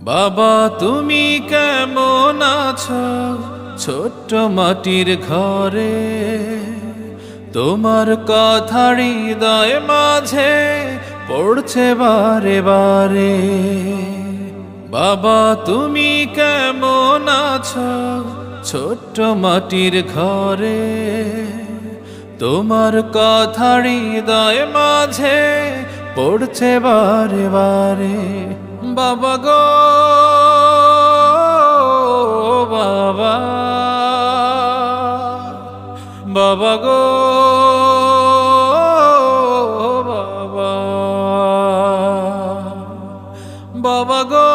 বাবা তুমি কেমন আছো ছোট্ট মাটির ঘরে, তোমার কথা হৃদয় মাঝে পড়ছে বারে বারে। বাবা তুমি কেমন আছো ছোট্ট মাটির ঘরে, তোমার কথা হৃদয় মাঝে পড়ছে বারে বারে। বাবা গো বাবা, বাবা গো বাবা, বাবা গো